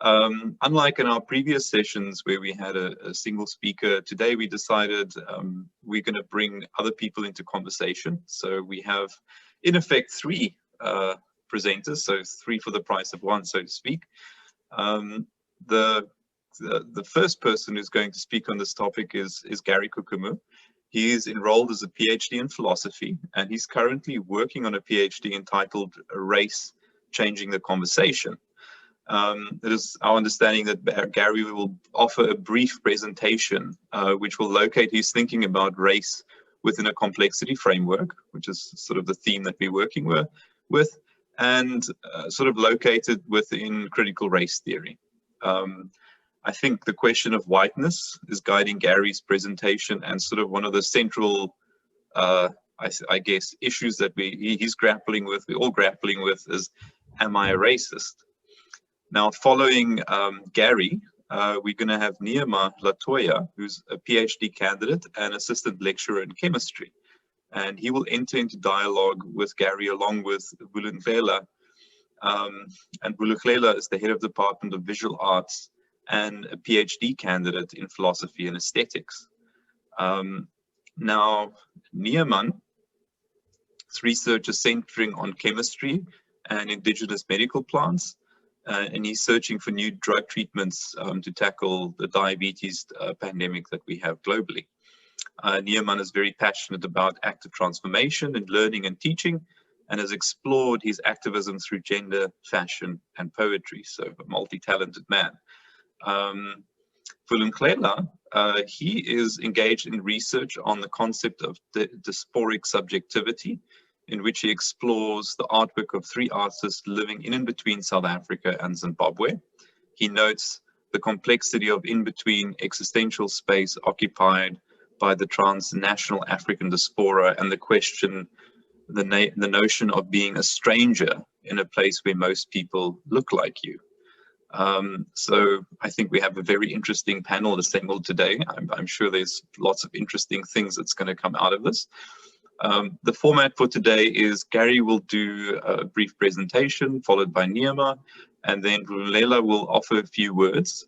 Unlike in our previous sessions where we had a single speaker, today we decided we're going to bring other people into conversation. So we have, in effect, three presenters, so three for the price of one, so to speak. The first person who's going to speak on this topic is Gary Kukumu. He is enrolled as a PhD in philosophy, and he's currently working on a PhD entitled Race Changing the Conversation. It is our understanding that Gary will offer a brief presentation which will locate his thinking about race within a complexity framework, which is sort of the theme that we're working with, and sort of located within critical race theory. I think the question of whiteness is guiding Gary's presentation, and sort of one of the central, I guess, issues that he's grappling with, we're all grappling with, is, am I a racist? Now, following Gary, we're going to have Nehemiah Latolla, who's a PhD candidate and assistant lecturer in chemistry. And he will enter into dialogue with Gary along with Vulindlela. And Vulindlela is the head of the Department of Visual Arts and a PhD candidate in philosophy and aesthetics. Now, Nehemiah's research is centering on chemistry and indigenous medical plants. And he's searching for new drug treatments to tackle the diabetes pandemic that we have globally. Nehemiah is very passionate about active transformation in learning and teaching, and has explored his activism through gender, fashion, and poetry. So a multi-talented man. Vulindlela, he is engaged in research on the concept of diasporic subjectivity, in which he explores the artwork of three artists living in and between South Africa and Zimbabwe. He notes the complexity of in-between existential space occupied by the transnational African diaspora, and the question, the notion of being a stranger in a place where most people look like you. So I think we have a very interesting panel assembled today. I'm sure there's lots of interesting things that's going to come out of this. The format for today is Gary will do a brief presentation followed by Nehemiah, and then Vulindlela will offer a few words.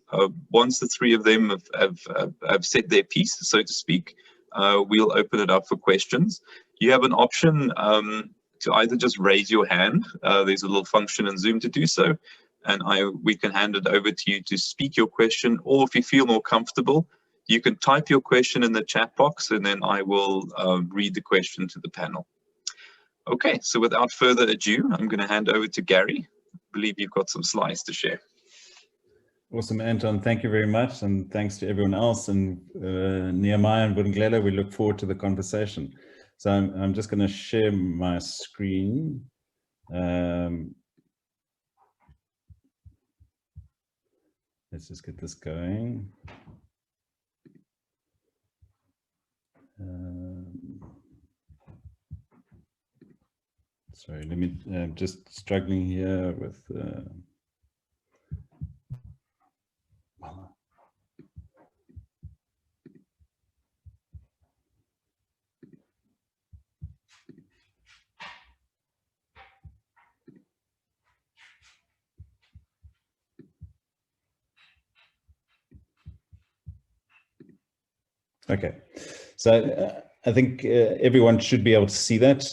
Once the three of them have said their piece, so to speak, we'll open it up for questions. You have an option to either just raise your hand. There's a little function in Zoom to do so, and we can hand it over to you to speak your question, or if you feel more comfortable, you can type your question in the chat box, and then I will read the question to the panel. Okay, so without further ado, I'm going to hand over to Gary. I believe you've got some slides to share. Awesome, Anton. Thank you very much. And thanks to everyone else. And Nehemiah and Vulindlela, we look forward to the conversation. So I'm just going to share my screen. Let's just get this going. Sorry, let me, I'm just struggling here with okay, so I think everyone should be able to see that.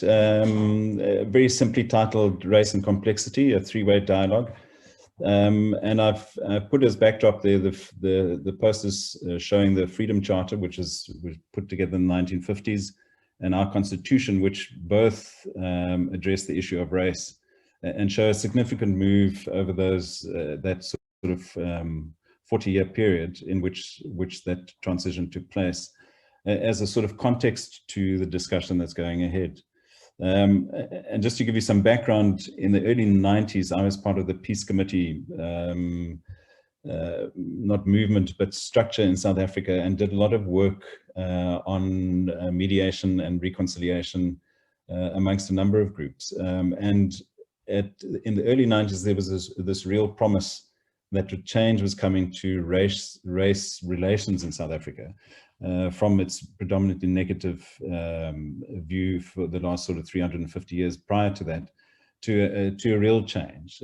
Very simply titled Race and Complexity, a three-way dialogue. And I've put as backdrop there the posters showing the Freedom Charter, which was put together in the 1950s, and our Constitution, which both address the issue of race and show a significant move over that sort of 40-year period in which that transition took place, as a sort of context to the discussion that's going ahead. And just to give you some background, in the early 90s, I was part of the Peace Committee, not movement, but structure in South Africa, and did a lot of work on mediation and reconciliation amongst a number of groups. And in the early 90s, there was this real promise that change was coming to race relations in South Africa, from its predominantly negative view for the last sort of 350 years prior to that, to a real change.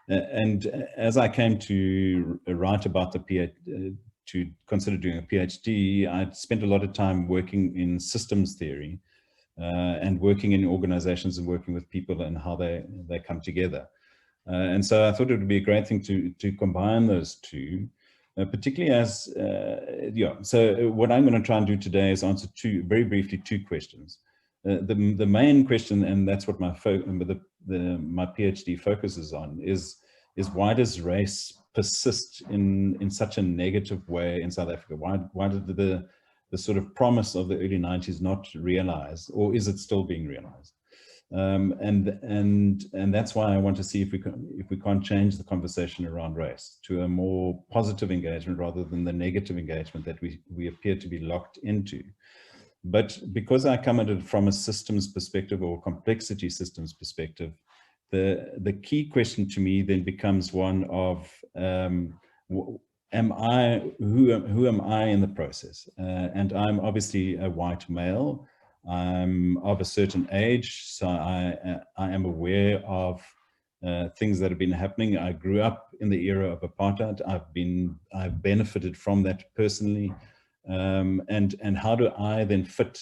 And as I came to write about the PhD, to consider doing a PhD, I spent a lot of time working in systems theory and working in organizations and working with people and how they come together. And so I thought it would be a great thing to combine those two, particularly as, so what I'm going to try and do today is answer very briefly two questions. The main question, and that's what my PhD focuses on, is why does race persist in such a negative way in South Africa? Why did the sort of promise of the early 90s not realize, or is it still being realized? And that's why I want to see if we can't change the conversation around race to a more positive engagement rather than the negative engagement that we appear to be locked into. But because I come at it from a systems perspective or complexity systems perspective, the key question to me then becomes one of who am I in the process? And I'm obviously a white male. I'm of a certain age, so I am aware of things that have been happening. I grew up in the era of apartheid. I've benefited from that personally. And how do I then fit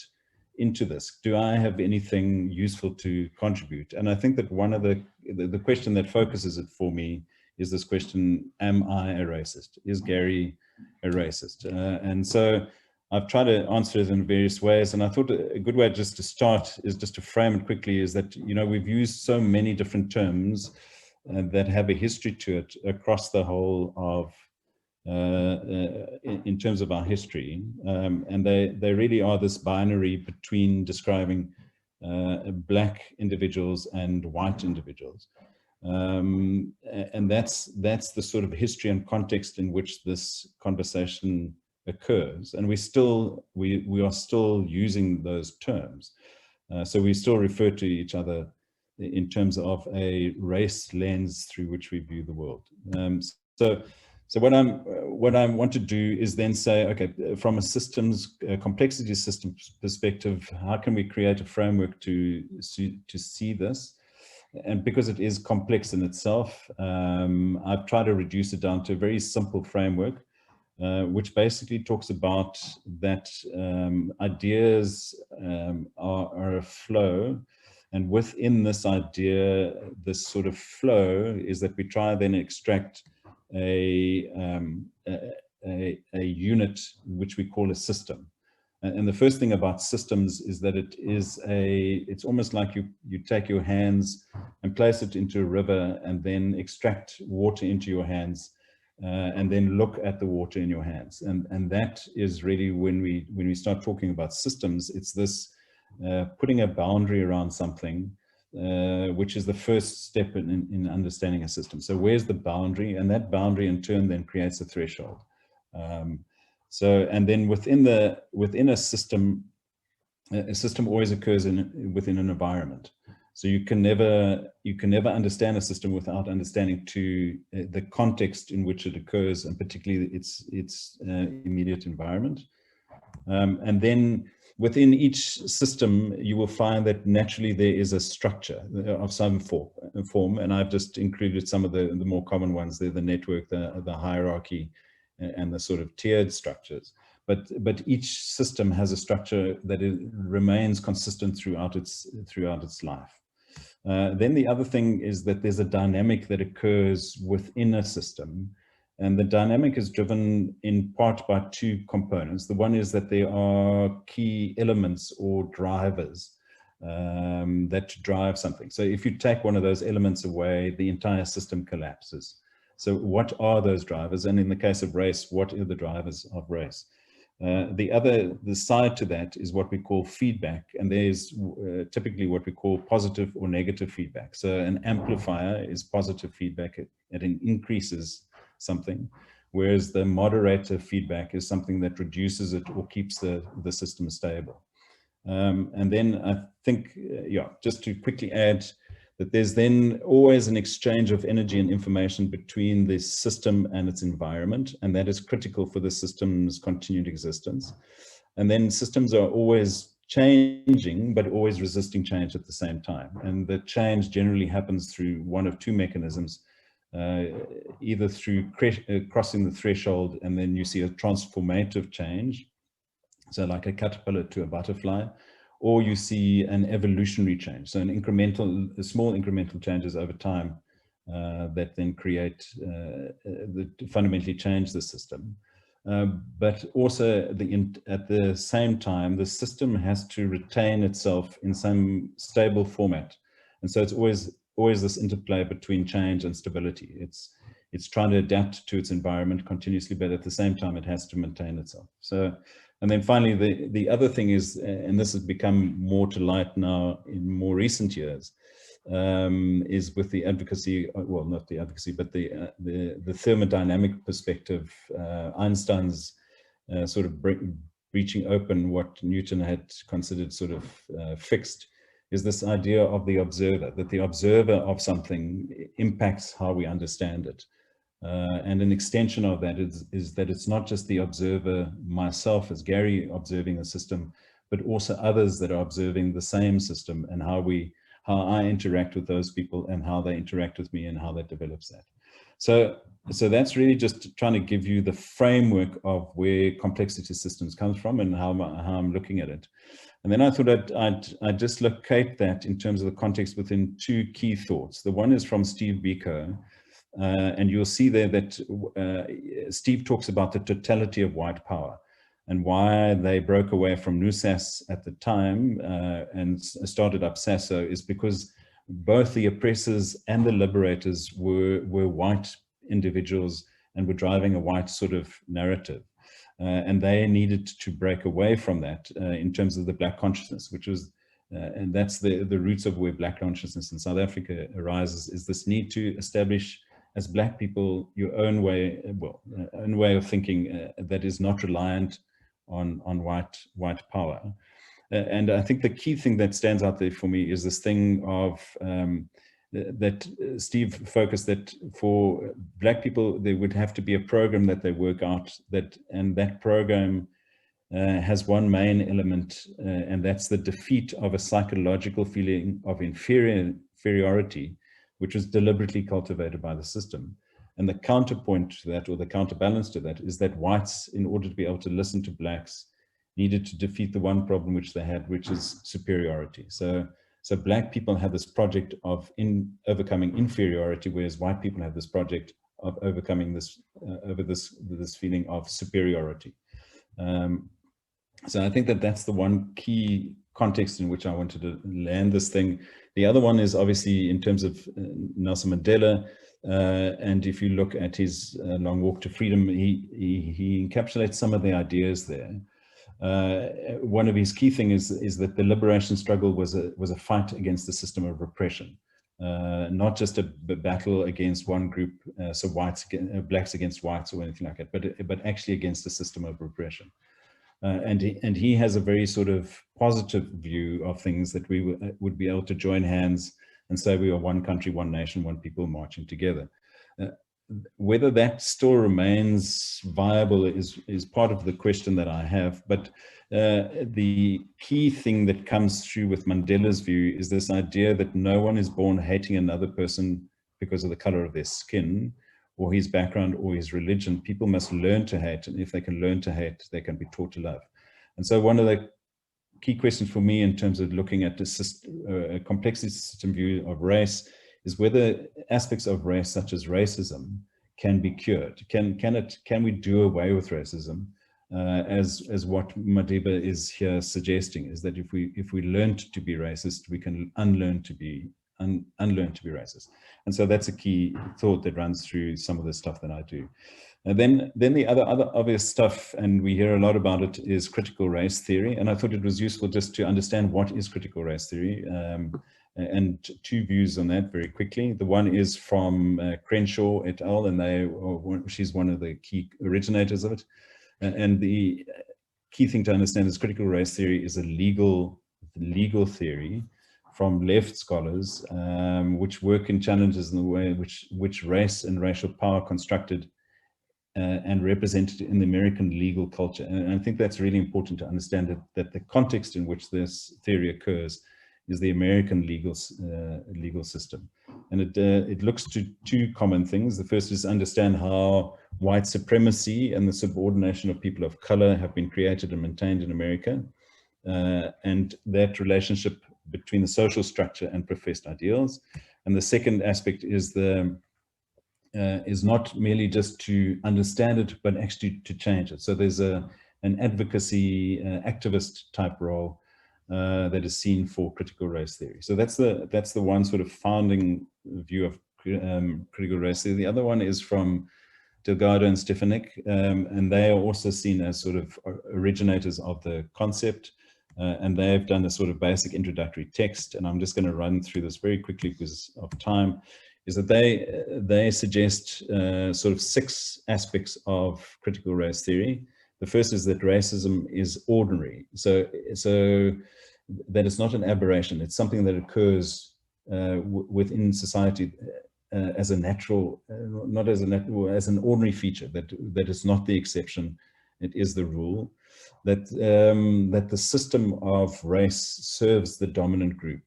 into this? Do I have anything useful to contribute? And I think that one of the question that focuses it for me is this question: am I a racist? Is Gary a racist? And so I've tried to answer it in various ways, and I thought a good way just to start is just to frame it quickly, is that, you know, we've used so many different terms that have a history to it across the whole of in terms of our history, and they really are this binary between describing black individuals and white individuals, and that's the sort of history and context in which this conversation occurs, and we are still using those terms, so we still refer to each other in terms of a race lens through which we view the world. So what I want to do is then say, okay, from a systems complexity systems perspective, how can we create a framework to see this? And because it is complex in itself, I've tried to reduce it down to a very simple framework, which basically talks about that ideas are a flow. And within this idea, this sort of flow is that we try then extract a unit which we call a system. And the first thing about systems is that it's almost like you take your hands and place it into a river and then extract water into your hands and then look at the water in your hands. And that is really when we start talking about systems, it's this putting a boundary around something, which is the first step in understanding a system. So where's the boundary? And that boundary in turn then creates a threshold. And then within a system always occurs within an environment. So you can never understand a system without understanding the context in which it occurs, and particularly its immediate environment. And then within each system, you will find that naturally there is a structure of some form, and I've just included some of the more common ones. They're the network, the hierarchy, and the sort of tiered structures. But each system has a structure that remains consistent throughout its life. Then the other thing is that there's a dynamic that occurs within a system. And the dynamic is driven in part by two components. The one is that there are key elements or drivers that drive something. So if you take one of those elements away, the entire system collapses. So what are those drivers? And in the case of race, what are the drivers of race? The side to that is what we call feedback. And there's typically what we call positive or negative feedback. So an amplifier is positive feedback. It increases something, whereas the moderator feedback is something that reduces it or keeps the system stable. And then I think, just to quickly add that there's then always an exchange of energy and information between the system and its environment, and that is critical for the system's continued existence. And then systems are always changing, but always resisting change at the same time. And the change generally happens through one of two mechanisms. either through crossing the threshold, and then you see a transformative change, so like a caterpillar to a butterfly, or you see an evolutionary change, so small incremental changes over time that then create, that fundamentally change the system. But also at the same time, the system has to retain itself in some stable format. And so it's always this interplay between change and stability. It's trying to adapt to its environment continuously, but at the same time, it has to maintain itself. So, and then finally, the other thing is, and this has become more to light now in more recent years, is with the advocacy, well, not the advocacy, but the thermodynamic perspective, Einstein's sort of breaching open what Newton had considered sort of fixed, is this idea of the observer, that the observer of something impacts how we understand it. And an extension of that is that it's not just the observer, myself as Gary, observing a system, but also others that are observing the same system, and how I interact with those people and how they interact with me and how that develops that. So that's really just trying to give you the framework of where complexity systems comes from and how I'm looking at it. And then I thought I'd just locate that in terms of the context within two key thoughts. The one is from Steve Biko, and you'll see there that Steve talks about the totality of white power and why they broke away from NUSAS at the time and started up SASO is because both the oppressors and the liberators were white individuals and were driving a white sort of narrative. And they needed to break away from that in terms of the Black consciousness, which was, and that's the roots of where Black consciousness in South Africa arises, is this need to establish as Black people your own way, own way of thinking that is not reliant on white power. And I think the key thing that stands out there for me is this thing of that Steve focused that for Black people, there would have to be a program that they work out, and that program has one main element, and that's the defeat of a psychological feeling of inferiority, which was deliberately cultivated by the system. And the counterpoint to that, or the counterbalance to that, is that whites, in order to be able to listen to Blacks, needed to defeat the one problem which they had, which is superiority. So Black people have this project of overcoming inferiority, whereas white people have this project of overcoming this this feeling of superiority. So I think that that's the one key context in which I wanted to land this thing. The other one is obviously in terms of Nelson Mandela, and if you look at his Long Walk to Freedom, he encapsulates some of the ideas there. One of his key things is that the liberation struggle was a fight against the system of repression, not just a battle against one group, so Blacks against whites or anything like that, but actually against the system of repression. And he has a very sort of positive view of things, that we would be able to join hands and say we are one country, one nation, one people marching together. Whether that still remains viable is part of the question that I have. But the key thing that comes through with Mandela's view is this idea that no one is born hating another person because of the color of their skin or his background or his religion. People must learn to hate, and if they can learn to hate, they can be taught to love. And so one of the key questions for me in terms of looking at the complexity system view of race is whether aspects of race, such as racism, can be cured. Can we do away with racism, as what Madiba is here suggesting, is that if we learned to be racist, we can unlearn to be racist. And so that's a key thought that runs through some of the stuff that I do. And then the other obvious stuff, and we hear a lot about it, is critical race theory. And I thought it was useful just to understand what is critical race theory, and two views on that very quickly. The one is from Crenshaw et al., and she's one of the key originators of it. And the key thing to understand is critical race theory is a legal theory from left scholars, which work in challenges in the way in which race and racial power constructed and represented in the American legal culture. And I think that's really important to understand, that the context in which this theory occurs is the American legal system. And it looks to two common things. The first is understand how white supremacy and the subordination of people of color have been created and maintained in America, and that relationship between the social structure and professed ideals. And the second aspect is is not merely just to understand it, but actually to change it. So there's an advocacy, activist type role that is seen for critical race theory. So that's the one sort of founding view of critical race theory. The other one is from Delgado and Stefanik, and they are also seen as sort of originators of the concept, and they've done a sort of basic introductory text, and I'm just going to run through this very quickly because of time, is that they suggest sort of 6 aspects of critical race theory. The first is that racism is ordinary, so that it's not an aberration, it's something that occurs within society as a natural, not as a natural, as an ordinary feature, that is not the exception, it is the rule, that the system of race serves the dominant group.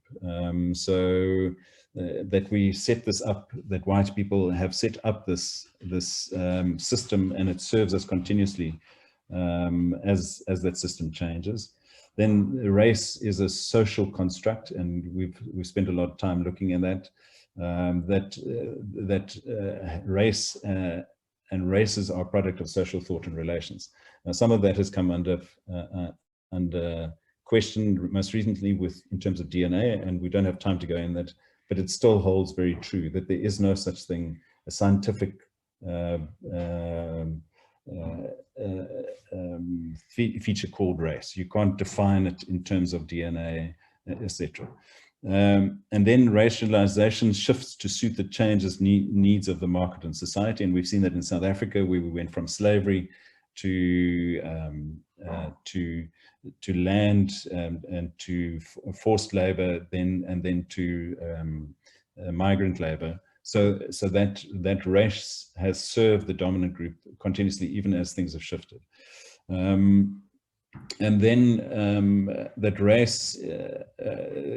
That we set this up, that white people have set up this system, and it serves us continuously as that system changes. Then race is a social construct, and we've spent a lot of time looking at that. Race and races are a product of social thought and relations. Now, some of that has come under question most recently in terms of DNA, and we don't have time to go in that, but it still holds very true that there is no such thing, a scientific feature called race. You can't define it in terms of DNA, etc. And then racialization shifts to suit the changes needs of the market and society, and we've seen that in South Africa, where we went from slavery to land and to forced labor, and then to migrant labor. So that race has served the dominant group continuously, even as things have shifted. And then that race,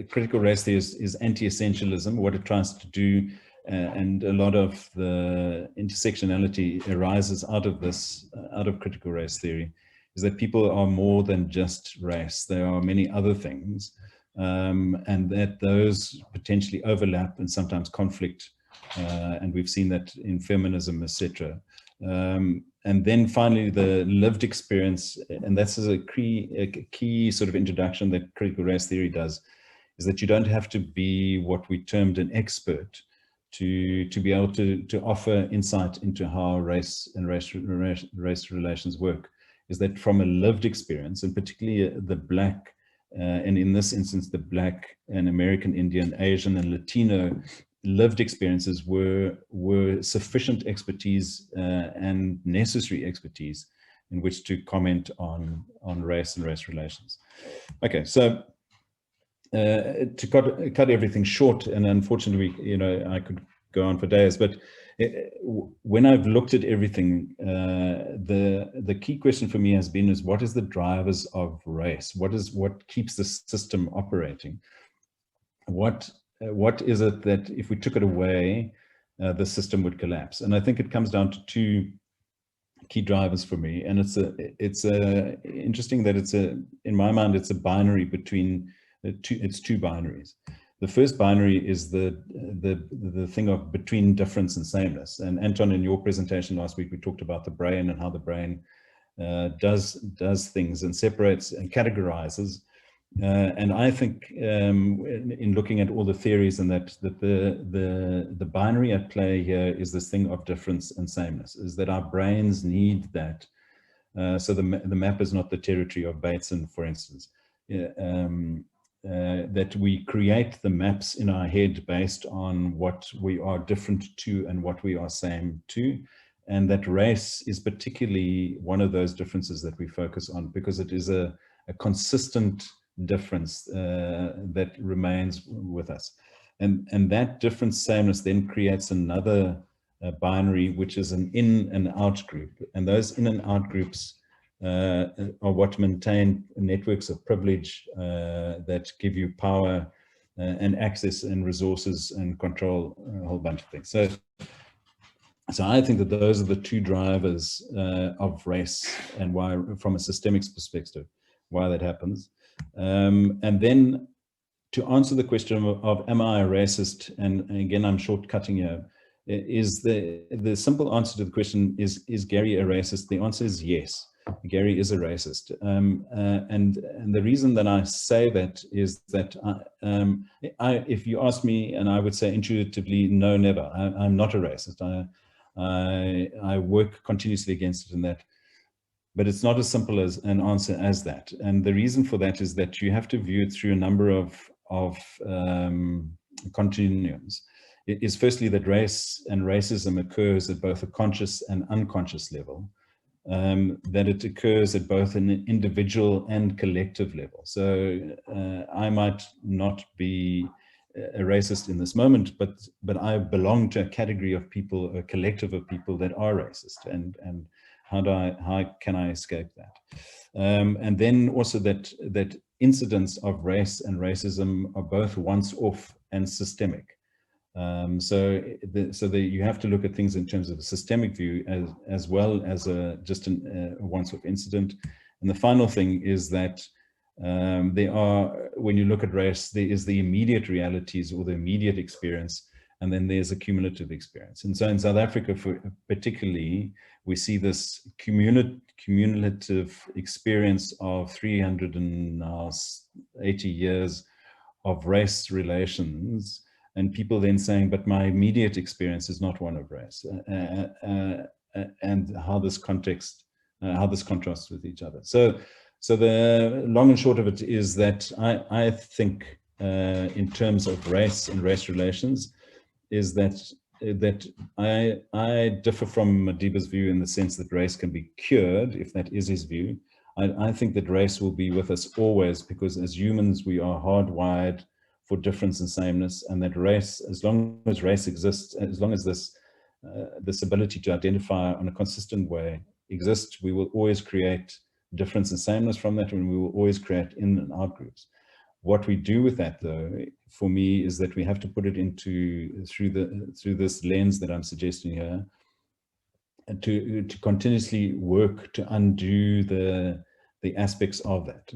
critical race theory is anti-essentialism, what it tries to do, and a lot of the intersectionality arises out of this, out of critical race theory, is that people are more than just race. There are many other things, and that those potentially overlap and sometimes conflict, and we've seen that in feminism, etc. And then finally, the lived experience, and that's a key sort of introduction that critical race theory does, is that you don't have to be what we termed an expert to be able to offer insight into how race and race relations work. Is that from a lived experience, and particularly the Black, and in this instance, the Black and American Indian, Asian and Latino lived experiences were sufficient expertise and necessary expertise in which to comment on race and race relations. Okay, so to cut everything short, and unfortunately, I could go on for days, but when I've looked at everything, the key question for me has been is what is the drivers of race? What keeps the system operating? What is it that if we took it away, the system would collapse? And I think it comes down to 2 key drivers for me. And it's interesting that in my mind, it's a binary between it's 2 binaries. The first binary is the thing of between difference and sameness. And Anton, in your presentation last week, we talked about the brain and how the brain does things and separates and categorizes. And I think in looking at all the theories, and that the binary at play here is this thing of difference and sameness, is that our brains need that. So the map is not the territory of Bateson, for instance. That we create the maps in our head based on what we are different to and what we are same to. And that race is particularly one of those differences that we focus on, because it is a consistent difference that remains with us. And that different sameness then creates another binary, which is an in and out group. And those in and out groups are what maintain networks of privilege that give you power and access and resources and control, a whole bunch of things. So I think that those are the two drivers of race, and why, from a systemic perspective, why that happens. And then to answer the question of am I a racist, and again, I'm shortcutting here, is the simple answer to the question is Gary a racist? The answer is yes. Gary is a racist. And the reason that I say that is that if you ask me, and I would say intuitively, no, never. I'm not a racist. I work continuously against it in that. But it's not as simple as an answer as that. And the reason for that is that you have to view it through a number of continuums. It is firstly that race and racism occurs at both a conscious and unconscious level, that it occurs at both an individual and collective level. So I might not be a racist in this moment, but I belong to a category of people, a collective of people that are racist, and how can I escape that? And then also that incidents of race and racism are both once-off and systemic. So you have to look at things in terms of a systemic view as well as just a once-off incident. And the final thing is that when you look at race, there is the immediate realities or the immediate experience, and then there's a cumulative experience. And so in South Africa, particularly, we see this cumulative experience of 380 years of race relations, and people then saying, but my immediate experience is not one of race, and how this contrasts with each other. So the long and short of it is that I think in terms of race and race relations, is that I differ from Madiba's view in the sense that race can be cured, if that is his view. I think that race will be with us always, because as humans we are hardwired for difference and sameness, and that race, as long as race exists, as long as this ability to identify on a consistent way exists, we will always create difference and sameness from that, and we will always create in and out groups. What we do with that, though, for me, is that we have to put it through this lens that I'm suggesting here, and to continuously work to undo the aspects of that.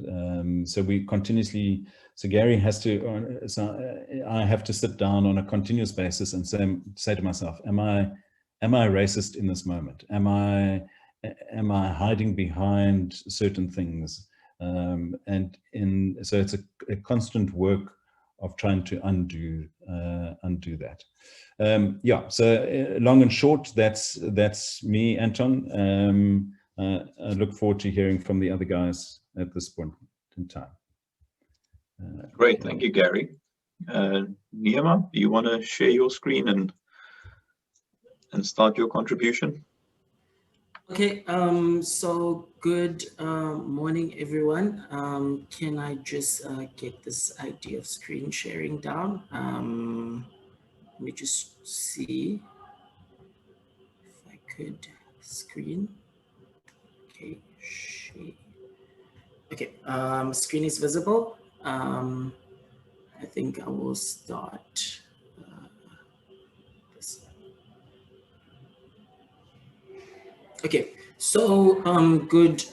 So we continuously. So Gary has to. So I have to sit down on a continuous basis and say to myself, am I racist in this moment? Am I hiding behind certain things? So it's a constant work of trying to undo that. Yeah. So long and short, that's me, Anton. I look forward to hearing from the other guys at this point in time. Great, thank you, Gary. Nehemiah, do you want to share your screen and start your contribution? Okay, so good morning, everyone. Can I just get this idea of screen sharing down? Let me just see if I could screen. Okay, share. Okay, screen is visible. I think I will start this. Okay, so good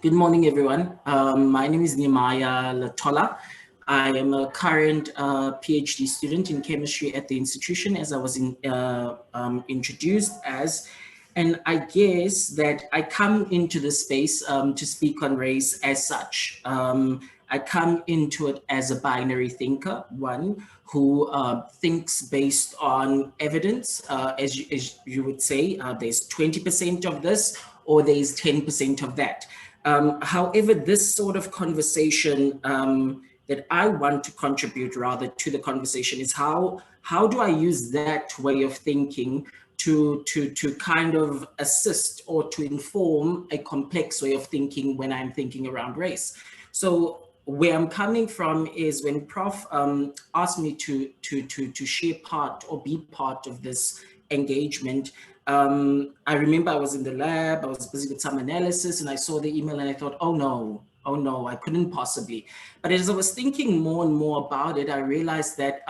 morning, everyone. My name is Nehemiah Latolla. I am a current PhD student in chemistry at the institution, as I was introduced as. And I guess that I come into this space to speak on race as such. I come into it as a binary thinker, one who thinks based on evidence, as you would say, there's 20% of this or there's 10% of that. However, this sort of conversation that I want to contribute rather to the conversation is how do I use that way of thinking to kind of assist or to inform a complex way of thinking when I'm thinking around race. So where I'm coming from is when Prof asked me to share part or be part of this engagement. I remember I was in the lab, I was busy with some analysis, and I saw the email and I thought, oh no, oh no, I couldn't possibly. But as I was thinking more and more about it, I realized that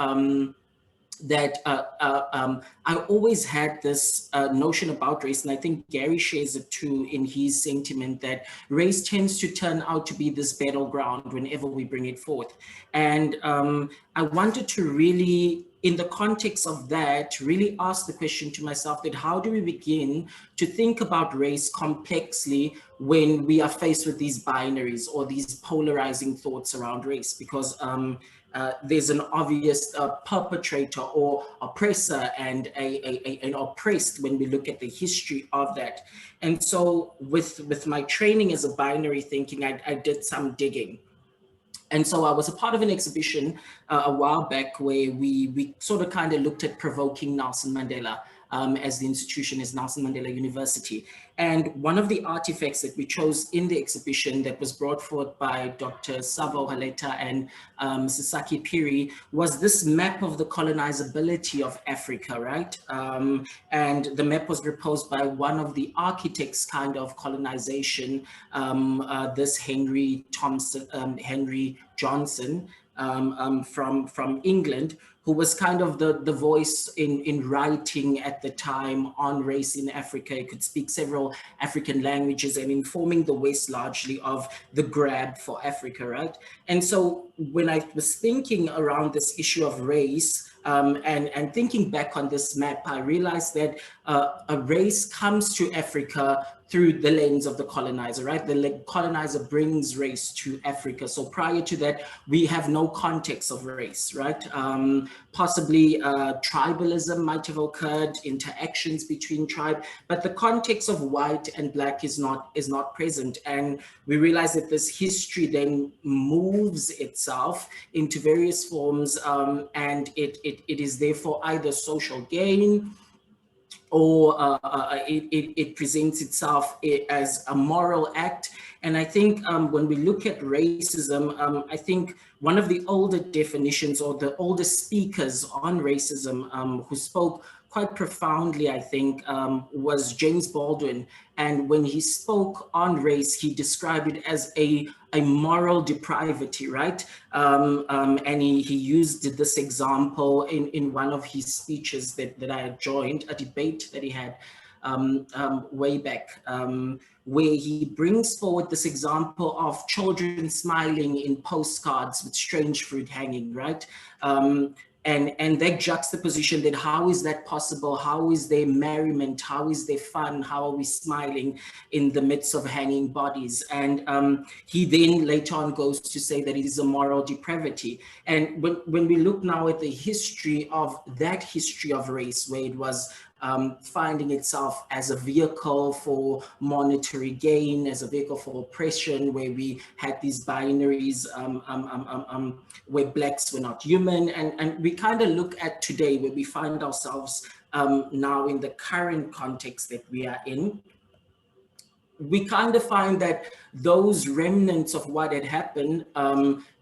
I always had this notion about race, and I think Gary shares it too in his sentiment, that race tends to turn out to be this battleground whenever we bring it forth. And I wanted to really, in the context of that, really ask the question to myself that how do we begin to think about race complexly when we are faced with these binaries or these polarizing thoughts around race? Because there's an obvious perpetrator or oppressor and an oppressed when we look at the history of that. And so with my training as a binary thinking, I did some digging. And so I was a part of an exhibition a while back where we sort of kind of looked at provoking Nelson Mandela, as the institution is Nelson Mandela University. And one of the artifacts that we chose in the exhibition that was brought forth by Dr. Savo Haleta and Sasaki Piri was this map of the colonizability of Africa, right? And the map was proposed by one of the architects kind of colonization, this Henry Johnson from England, who was kind of the voice in writing at the time on race in Africa. He could speak several African languages and informing the West largely of the grab for Africa, right? And so when I was thinking around this issue of race, and thinking back on this map, I realized that a race comes to Africa through the lens of the colonizer, right? The colonizer brings race to Africa. So prior to that, we have no context of race, right? Possibly tribalism might have occurred, interactions between tribe, but the context of white and black is not present. And we realize that this history then moves itself into various forms, and it is therefore either social gain, or it presents itself as a moral act. And I think when we look at racism, I think one of the older definitions or the oldest speakers on racism who spoke quite profoundly, I think, was James Baldwin. And when he spoke on race, he described it as a moral depravity, right? And he used this example in one of his speeches that I had joined, a debate that he had way back, where he brings forward this example of children smiling in postcards with strange fruit hanging, right? And that juxtaposition, that how is that possible? How is there merriment? How is there fun? How are we smiling in the midst of hanging bodies? And he then later on goes to say that it is a moral depravity. And when we look now at the history of that history of race, where it was finding itself as a vehicle for monetary gain, as a vehicle for oppression, where we had these binaries where blacks were not human. And we kind of look at today where we find ourselves now in the current context that we are in. We kind of find that those remnants of what had happened,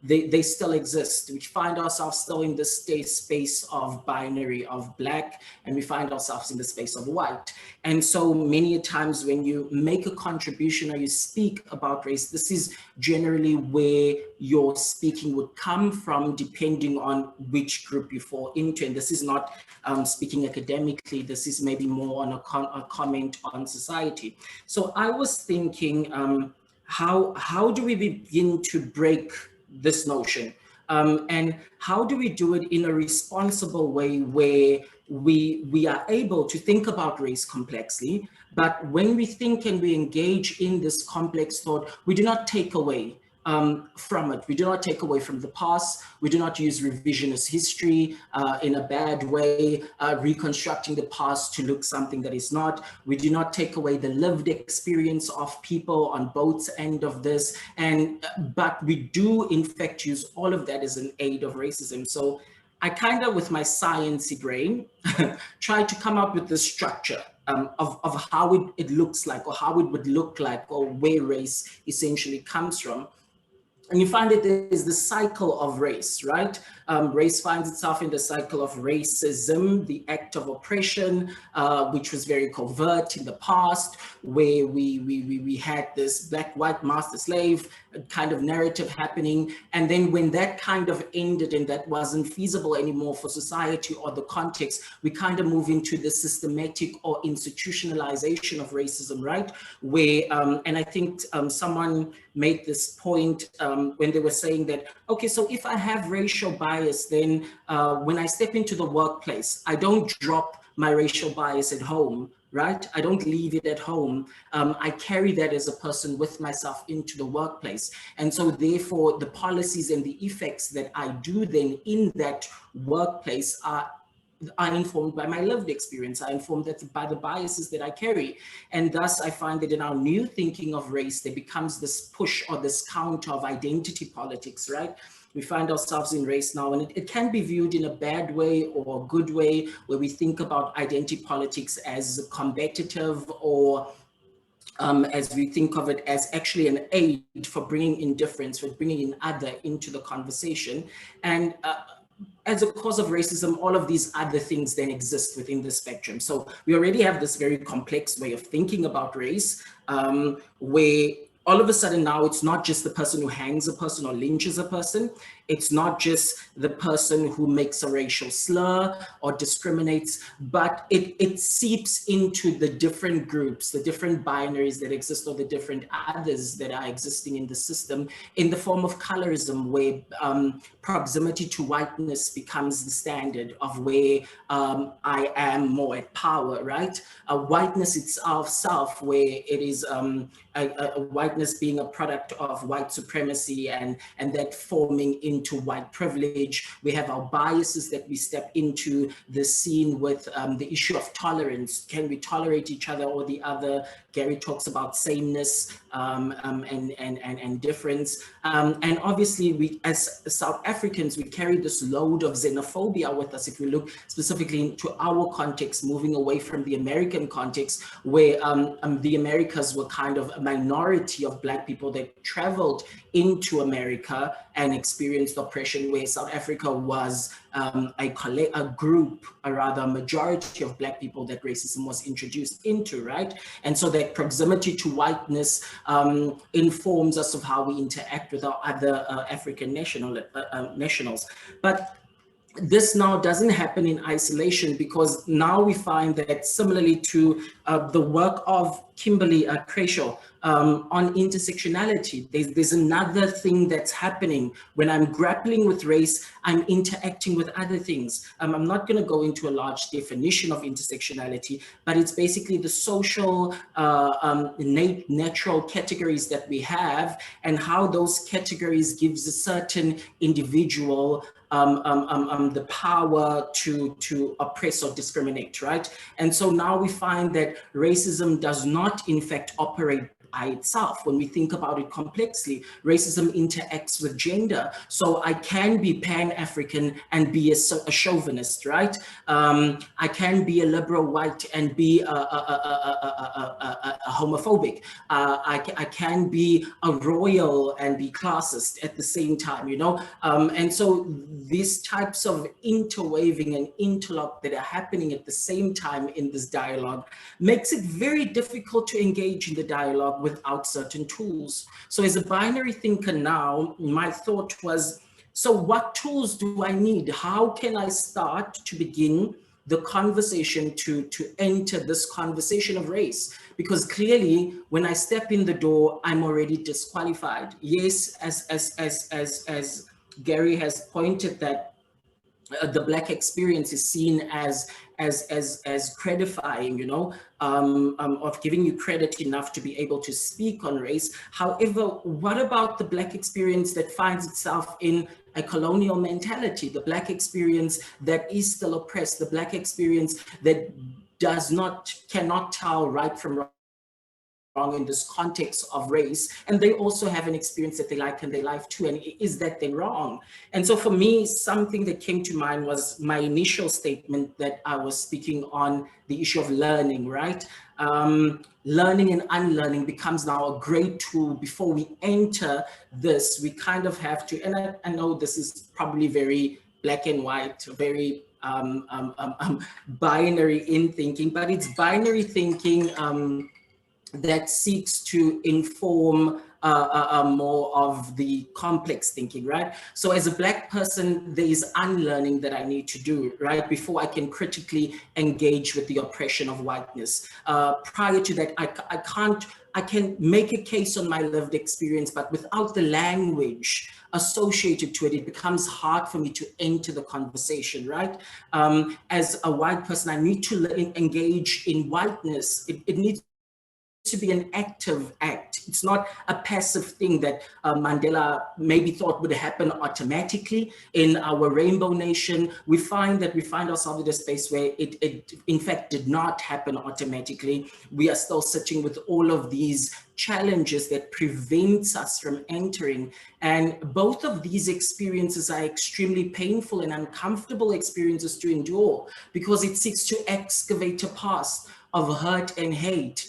they still exist. We find ourselves still in the space of binary of black, and we find ourselves in the space of white. And so many times when you make a contribution or you speak about race, this is generally where your speaking would come from, depending on which group you fall into. And this is not speaking academically, this is maybe more on a comment on society. So I was thinking, how do we begin to break this notion? And how do we do it in a responsible way where we are able to think about race complexly, but when we think and we engage in this complex thought, we do not take away from it. We do not take away from the past. We do not use revisionist history in a bad way, reconstructing the past to look something that is not. We do not take away the lived experience of people on both ends of this. But we do in fact use all of that as an aid of racism. So I kind of, with my sciencey brain, try to come up with the structure of how it looks like, or how it would look like, or where race essentially comes from. And you find that there's the cycle of race, right? Race finds itself in the cycle of racism, the act of oppression, which was very covert in the past, where we had this black-white master-slave kind of narrative happening. And then when that kind of ended and that wasn't feasible anymore for society or the context, we kind of move into the systematic or institutionalization of racism, right? Where, and I think someone made this point when they were saying that, okay, so if I have racial bias, then when I step into the workplace, I don't drop my racial bias at home, right? I don't leave it at home. I carry that as a person with myself into the workplace. And so therefore the policies and the effects that I do then in that workplace are informed by my lived experience, are informed by the biases that I carry. And thus I find that in our new thinking of race, there becomes this push or this counter of identity politics, right? We find ourselves in race now, and it can be viewed in a bad way or a good way, where we think about identity politics as competitive, or as we think of it as actually an aid for bringing in difference, for bringing in other into the conversation. And as a cause of racism, all of these other things then exist within the spectrum. So we already have this very complex way of thinking about race, where all of a sudden now it's not just the person who hangs a person or lynches a person. It's not just the person who makes a racial slur or discriminates, but it seeps into the different groups, the different binaries that exist, or the different others that are existing in the system, in the form of colorism, where proximity to whiteness becomes the standard of where I am more at power, right? Whiteness itself, where it is a whiteness being a product of white supremacy and that forming into white privilege. We have our biases that we step into the scene with the issue of tolerance. Can we tolerate each other or the other? Gary talks about sameness and difference. And obviously we, as South Africans, we carry this load of xenophobia with us. If we look specifically into our context, moving away from the American context, where the Americas were kind of a minority of Black people that traveled into America and experienced oppression, where South Africa was a group, or rather a majority of Black people that racism was introduced into, right? And so that proximity to whiteness informs us of how we interact with our other African nationals. But this now doesn't happen in isolation, because now we find that, similarly to the work of Kimberly Crenshaw on intersectionality, there's another thing that's happening. When I'm grappling with race, I'm interacting with other things. I'm not going to go into a large definition of intersectionality, but it's basically the social natural categories that we have, and how those categories gives a certain individual the power to oppress or discriminate, right? And so now we find that racism does not in fact operate by itself. When we think about it complexly, racism interacts with gender. So I can be Pan-African and be a chauvinist, right? I can be a liberal white and be a homophobic. I can be a royal and be classist at the same time, you know? And so these types of interweaving and interlock that are happening at the same time in this dialogue makes it very difficult to engage in the dialogue without certain tools. So as a binary thinker now, my thought was, so what tools do I need? How can I start to begin the conversation to enter this conversation of race? Because clearly when I step in the door, I'm already disqualified. Yes, as Gary has pointed that the Black experience is seen as credifying, you know, of giving you credit enough to be able to speak on race. However, what about the Black experience that finds itself in a colonial mentality, the Black experience that is still oppressed, the Black experience that cannot tell right from wrong, wrong in this context of race, and they also have an experience that they like in their life too, and is that they're wrong? And so for me, something that came to mind was my initial statement that I was speaking on the issue of learning, right? Learning and unlearning becomes now a great tool. Before we enter this, we kind of have to, and I know this is probably very black and white, very binary in thinking, but it's binary thinking that seeks to inform more of the complex thinking, right? So as a Black person, there is unlearning that I need to do, right? Before I can critically engage with the oppression of whiteness. Prior to that, I can make a case on my lived experience, but without the language associated to it, it becomes hard for me to enter the conversation, right? As a white person, I need to engage in whiteness. It needs to be an active act. It's not a passive thing that Mandela maybe thought would happen automatically. In our Rainbow Nation, we find ourselves in a space where it in fact did not happen automatically. We are still sitting with all of these challenges that prevents us from entering. And both of these experiences are extremely painful and uncomfortable experiences to endure, because it seeks to excavate a past of hurt and hate.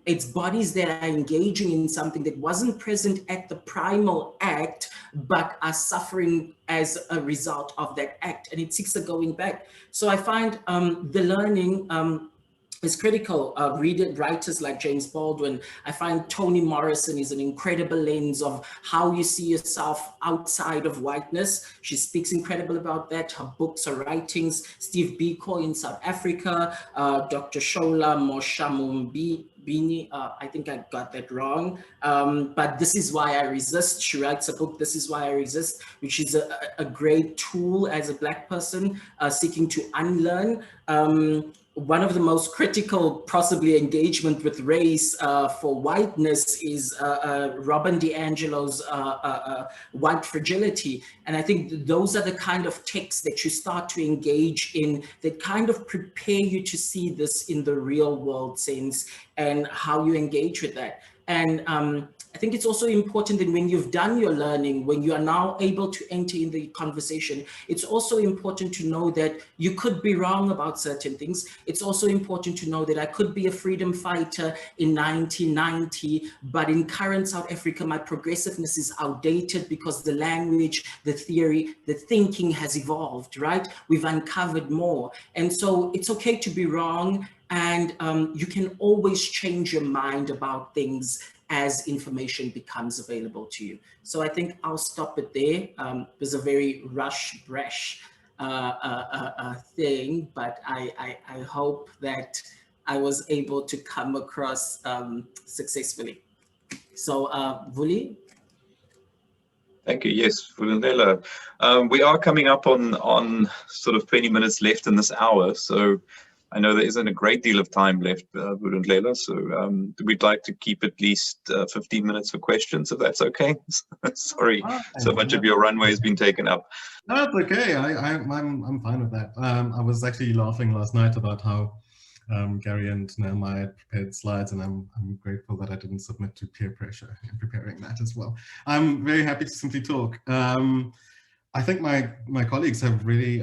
It's bodies that are engaging in something that wasn't present at the primal act, but are suffering as a result of that act. And it seeks a going back. So I find the learning is critical. Writers like James Baldwin. I find Toni Morrison is an incredible lens of how you see yourself outside of whiteness. She speaks incredible about that. Her books, her writings, Steve Biko in South Africa, Dr. Shola Moshamumbini, I think I got that wrong, but This Is Why I Resist. She writes a book, This Is Why I Resist, which is a great tool as a Black person seeking to unlearn. One of the most critical, possibly, engagement with race for whiteness is Robin DiAngelo's White Fragility. And I think those are the kind of texts that you start to engage in that kind of prepare you to see this in the real world sense and how you engage with that. And I think it's also important that when you've done your learning, when you are now able to enter in the conversation, it's also important to know that you could be wrong about certain things. It's also important to know that I could be a freedom fighter in 1990, but in current South Africa, my progressiveness is outdated because the language, the theory, the thinking has evolved, right? We've uncovered more. And so it's okay to be wrong, and you can always change your mind about things as information becomes available to you. So I think I'll stop it there. It was a very brash thing, but I hope that I was able to come across successfully. So Vuli? Thank you. Yes, Vulindlela. We are coming up on sort of 20 minutes left in this hour, so I know there isn't a great deal of time left, Vulindlela, so we'd like to keep at least 15 minutes for questions, if that's okay. Sorry, so much of your runway has been taken up. No, it's okay. I'm fine with that. I was actually laughing last night about how Gary and Nehemiah prepared slides, and I'm grateful that I didn't submit to peer pressure in preparing that as well. I'm very happy to simply talk. I think my colleagues have really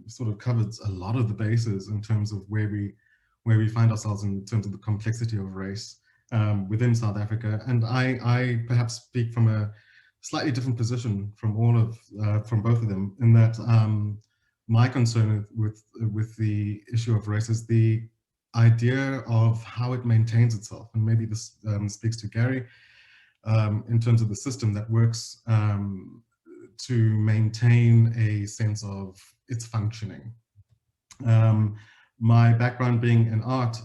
sort of covered a lot of the bases in terms of where we find ourselves in terms of the complexity of race within South Africa, and I perhaps speak from a slightly different position from both of them, in that my concern with the issue of race is the idea of how it maintains itself, and maybe this speaks to Gary in terms of the system that works to maintain a sense of its functioning. My background being in art,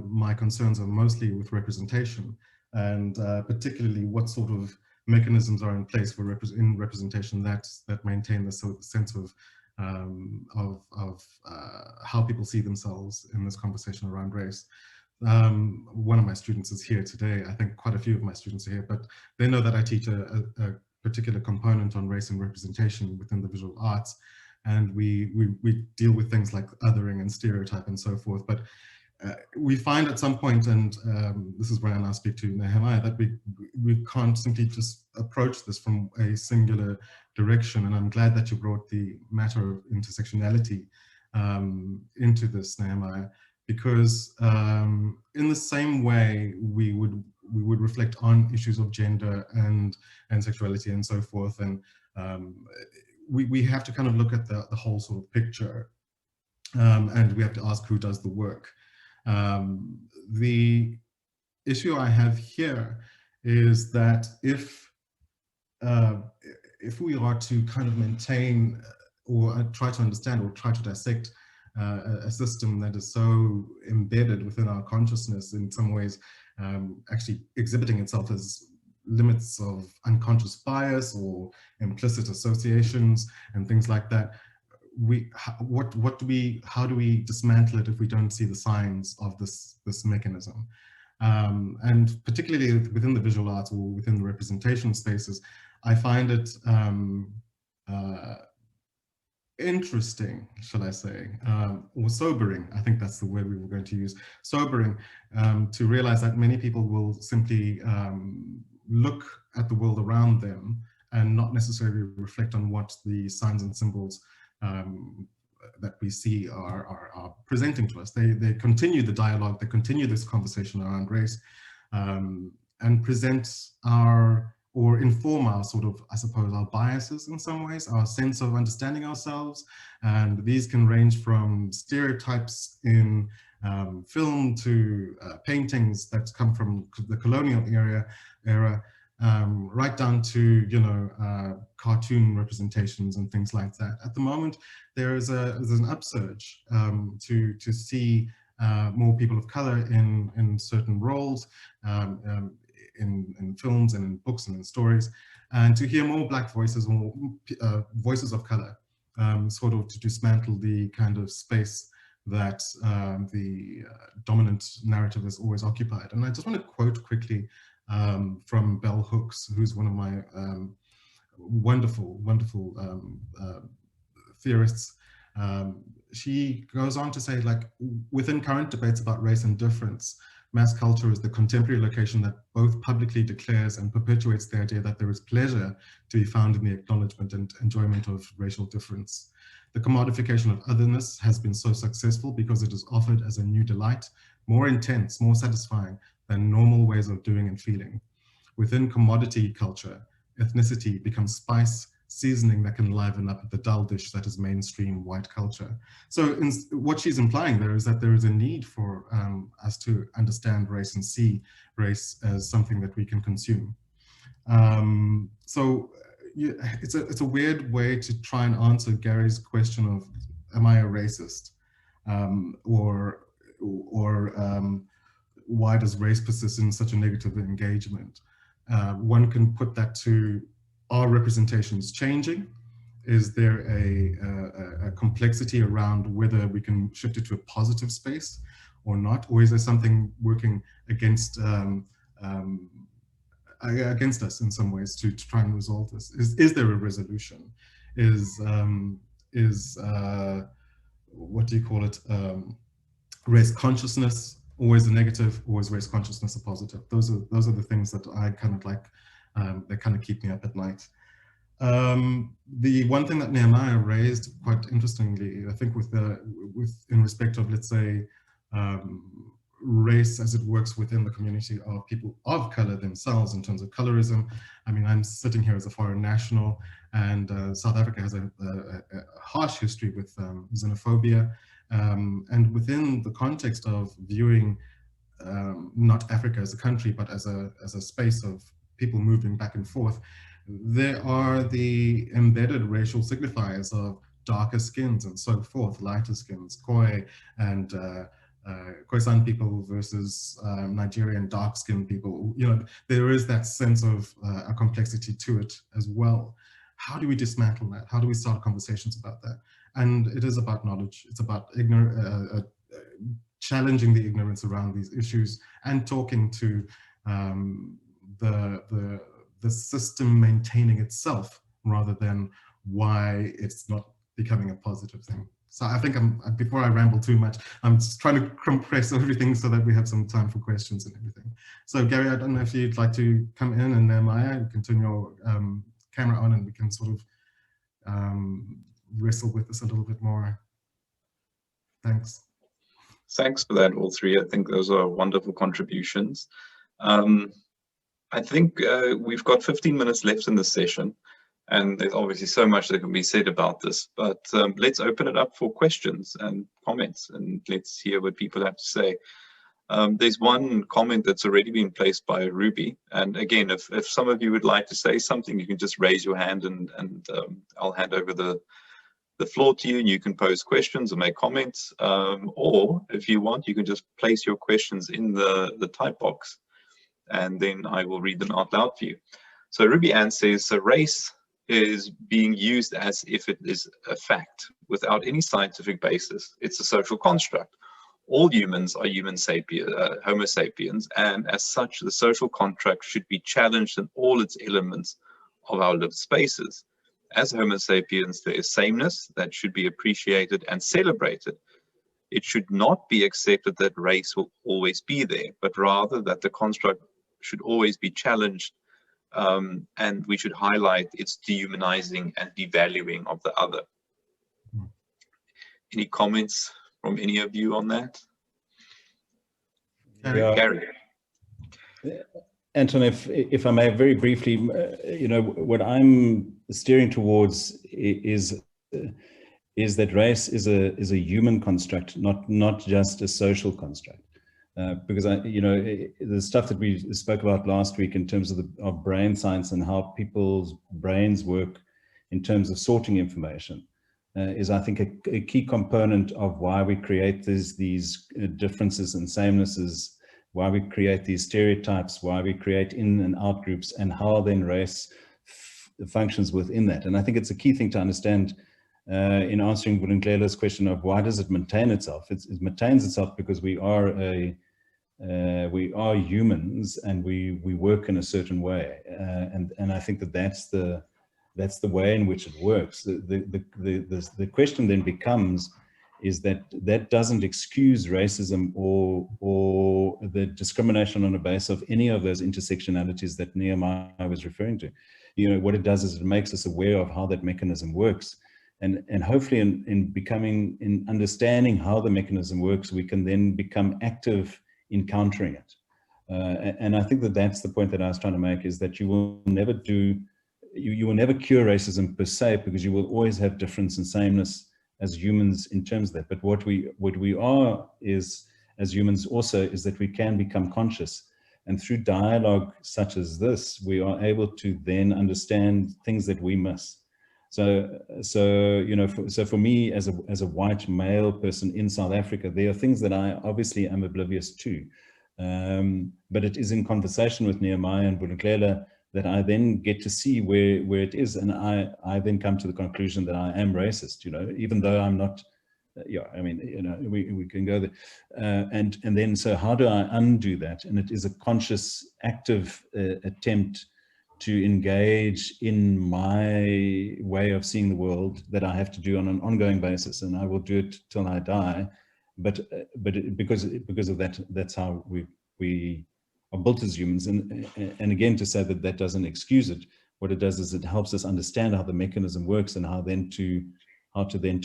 my concerns are mostly with representation, and particularly what sort of mechanisms are in place for representation that maintain the sense of how people see themselves in this conversation around race. One of my students is here today. I think quite a few of my students are here, but they know that I teach a particular component on race and representation within the visual arts, and we deal with things like othering and stereotype and so forth. But we find at some point, and this is where I now speak to Nehemiah, that we can't simply just approach this from a singular direction. And I'm glad that you brought the matter of intersectionality into this, Nehemiah, because in the same way we would reflect on issues of gender and sexuality and so forth, and we have to kind of look at the whole sort of picture, and we have to ask who does the work. The issue I have here is that if we are to kind of maintain or try to understand or try to dissect a system that is so embedded within our consciousness, in some ways actually exhibiting itself as limits of unconscious bias or implicit associations and things like that, how do we dismantle it if we don't see the signs of this mechanism? And particularly within the visual arts or within the representation spaces, I find it interesting, shall I say, or sobering, I think that's the word we were going to use, sobering, to realize that many people will simply look at the world around them and not necessarily reflect on what the signs and symbols that we see are presenting to us. They continue the dialogue, they continue this conversation around race, and present or inform our sort of, I suppose, our biases in some ways, our sense of understanding ourselves. And these can range from stereotypes in film to paintings that come from the colonial era, right down to, you know, cartoon representations and things like that. At the moment, there's an upsurge to see more people of color in certain roles, in films and in books and in stories, and to hear more Black voices or voices of color, sort of to dismantle the kind of space that the dominant narrative has always occupied. And I just want to quote quickly from Bell Hooks, who's one of my wonderful theorists. She goes on to say, like, within current debates about race and difference, mass culture is the contemporary location that both publicly declares and perpetuates the idea that there is pleasure to be found in the acknowledgement and enjoyment of racial difference. The commodification of otherness has been so successful because it is offered as a new delight, more intense, more satisfying than normal ways of doing and feeling. Within commodity culture, ethnicity becomes spice, seasoning that can liven up the dull dish that is mainstream white culture. So what she's implying there is that there is a need for us to understand race and see race as something that we can consume. It's a weird way to try and answer Gary's question of, am I a racist? Or why does race persist in such a negative engagement? One can put that to, are representations changing? Is there a complexity around whether we can shift it to a positive space or not? Or is there something working against us in some ways to try and resolve this? Is there a resolution? Is what do you call it? Race consciousness always a negative, or is race consciousness a positive? Those are the things that I kind of like, that kind of keep me up at night. The one thing that Nehemiah raised, quite interestingly, I think in respect of, let's say, race as it works within the community of people of color themselves in terms of colorism. I mean, I'm sitting here as a foreign national, and South Africa has a harsh history with xenophobia. And within the context of viewing not Africa as a country, but as a space of people moving back and forth, there are the embedded racial signifiers of darker skins and so forth, lighter skins, Khoi and Khoisan people versus Nigerian dark-skinned people. You know, there is that sense of a complexity to it as well. How do we dismantle that? How do we start conversations about that? And it is about knowledge. It's about challenging the ignorance around these issues and talking to the system maintaining itself rather than why it's not becoming a positive thing. So I think before I ramble too much, I'm just trying to compress everything so that we have some time for questions and everything. So Gary, I don't know if you'd like to come in, and Nehemiah, you can turn your camera on and we can sort of wrestle with this a little bit more. Thanks. Thanks for that, all three. I think those are wonderful contributions. I think we've got 15 minutes left in this session, and there's obviously so much that can be said about this, but let's open it up for questions and comments, and let's hear what people have to say. There's one comment that's already been placed by Ruby, and again, if some of you would like to say something, you can just raise your hand, and I'll hand over the floor to you, and you can pose questions or make comments, or if you want, you can just place your questions in the type box, and then I will read them out loud for you. So Ruby Ann says, so race is being used as if it is a fact without any scientific basis. It's a social construct. All humans are Homo sapiens, and as such, the social contract should be challenged in all its elements of our lived spaces. As Homo sapiens, there is sameness that should be appreciated and celebrated. It should not be accepted that race will always be there, but rather that the construct should always be challenged, and we should highlight its dehumanizing and devaluing of the other. Any comments from any of you on that? Yeah. Gary. Anton, if I may, very briefly, you know, what I'm steering towards is that race is a human construct, not just a social construct. Because the stuff that we spoke about last week in terms of brain science and how people's brains work in terms of sorting information is, I think, a key component of why we create these differences and samenesses, why we create these stereotypes, why we create in and out groups, and how then race functions within that. And I think it's a key thing to understand in answering Vulindlela's question of why does it maintain itself. It maintains itself because we are humans, and we work in a certain way, and I think that's the way in which it works. The question then becomes is that doesn't excuse racism or the discrimination on the basis of any of those intersectionalities that Nehemiah was referring to. You know, what it does is it makes us aware of how that mechanism works. And hopefully in understanding how the mechanism works, we can then become active in countering it. And I think that's the point that I was trying to make, is that you will never you will never cure racism per se, because you will always have difference and sameness as humans in terms of that. But what we are is, as humans also, is that we can become conscious. And through dialogue such as this, we are able to then understand things that we miss. So you know, so for me as a white male person in South Africa, there are things that I obviously am oblivious to. But it is in conversation with Nehemiah and Vulindlela that I then get to see where it is, and I then come to the conclusion that I am racist, you know, even though I'm not. Yeah, I mean, you know, we can go there, and then so how do I undo that? And it is a conscious, active attempt to engage in my way of seeing the world that I have to do on an ongoing basis, and I will do it till I die. But because of that, that's how we are built as humans. And again, to say that doesn't excuse it. What it does is it helps us understand how the mechanism works and how to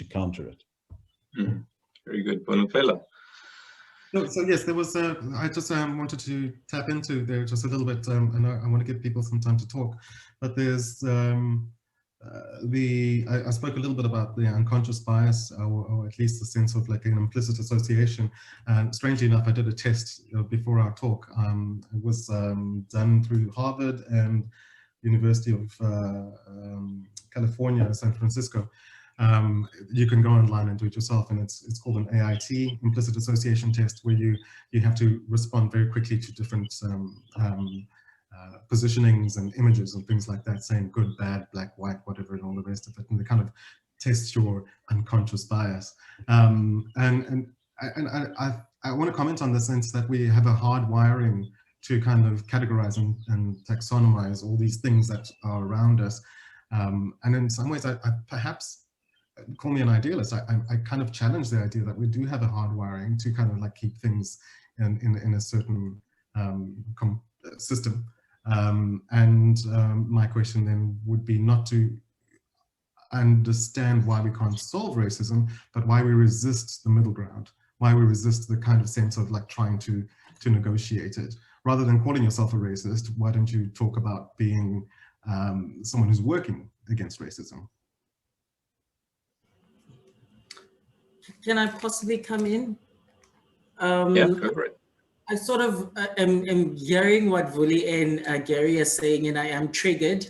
counter it. Mm. Very good, Vulindlela. So yes, there was I just wanted to tap into there just a little bit, and I want to give people some time to talk. But there's I spoke a little bit about the unconscious bias, or at least the sense of like an implicit association. And strangely enough, I did a test before our talk. It was done through Harvard and University of California, San Francisco. You can go online and do it yourself, and it's called an AIT, implicit association test, where you have to respond very quickly to different positionings and images and things like that, saying good, bad, black, white, whatever, and all the rest of it, and they kind of test your unconscious bias. And I want to comment on the sense that we have a hard wiring to kind of categorize and taxonomize all these things that are around us, and in some ways, I perhaps call me an idealist. I kind of challenge the idea that we do have a hardwiring to kind of like keep things in a certain system. My question then would be not to understand why we can't solve racism, but why we resist the middle ground, why we resist the kind of sense of like trying to negotiate it. Rather than calling yourself a racist, why don't you talk about being someone who's working against racism? Can I possibly come in? Yeah, go for it. I sort of am hearing what Vuli and Gary are saying, and I am triggered.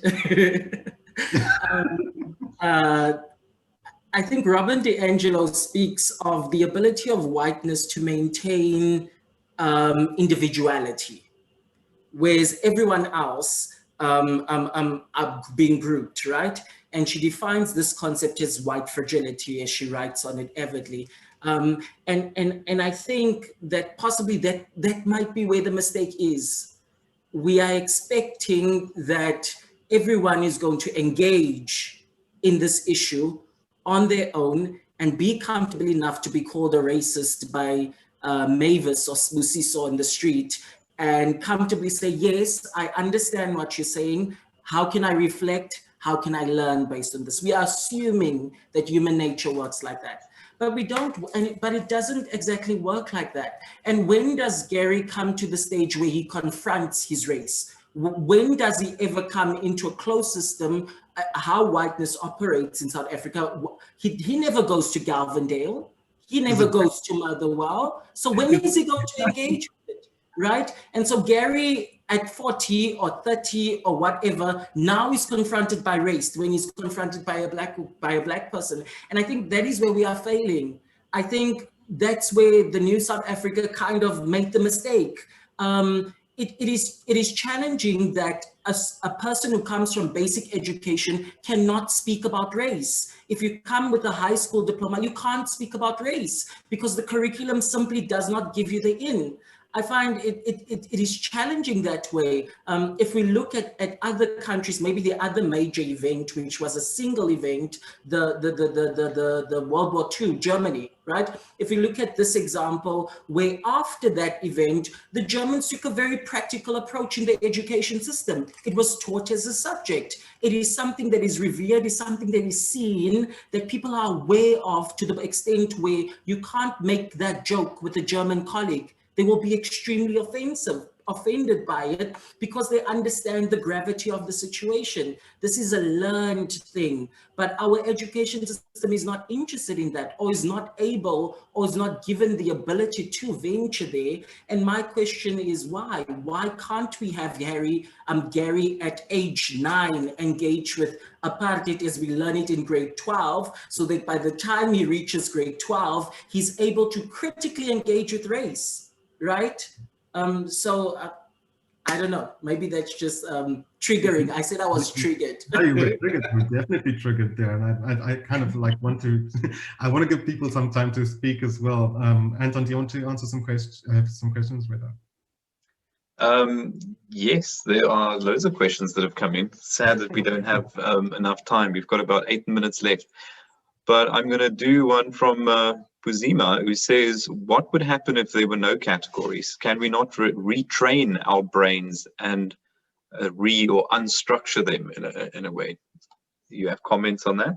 I think Robin DiAngelo speaks of the ability of whiteness to maintain individuality, whereas everyone else are being grouped, right? And she defines this concept as white fragility, as she writes on it avidly. And I think that possibly that might be where the mistake is. We are expecting that everyone is going to engage in this issue on their own and be comfortable enough to be called a racist by Mavis or Musiso on the street, and comfortably say, yes, I understand what you're saying. How can I reflect? How can I learn based on this? We are assuming that human nature works like that. But we don't, but it doesn't exactly work like that. And when does Gary come to the stage where he confronts his race? When does he ever come into a closed system, how whiteness operates in South Africa? He never goes to Galvindale. He never goes to Motherwell. So when is he going to engage with it, right? And so Gary at 40 or 30 or whatever, now is confronted by race when he's confronted by a black person. And I think that is where we are failing. I think that's where the new South Africa kind of made the mistake. It is challenging that a person who comes from basic education cannot speak about race. If you come with a high school diploma, you can't speak about race because the curriculum simply does not give you the in. I find it is challenging that way. If we look at other countries, maybe the other major event, which was a single event, the World War II, Germany, right? If we look at this example, where after that event, the Germans took a very practical approach in the education system. It was taught as a subject. It is something that is revered, is something that is seen, that people are aware of to the extent where you can't make that joke with a German colleague. They will be extremely offended by it because they understand the gravity of the situation. This is a learned thing, but our education system is not interested in that, or is not able, or is not given the ability to venture there. And my question is why? Why can't we have Gary at age 9 engage with apartheid as we learn it in grade 12, so that by the time he reaches grade 12, he's able to critically engage with race? Right? I don't know, maybe that's just triggering. I said I was triggered. No, you were triggered. You were definitely triggered there. And I kind of like want to, I want to give people some time to speak as well. Anton, do you want to answer some questions with that? Yes, there are loads of questions that have come in. Sad that we don't have enough time. We've got about 8 minutes left. But I'm going to do one from Puzima, who says, what would happen if there were no categories? Can we not retrain our brains and or unstructure them in a way? Do you have comments on that?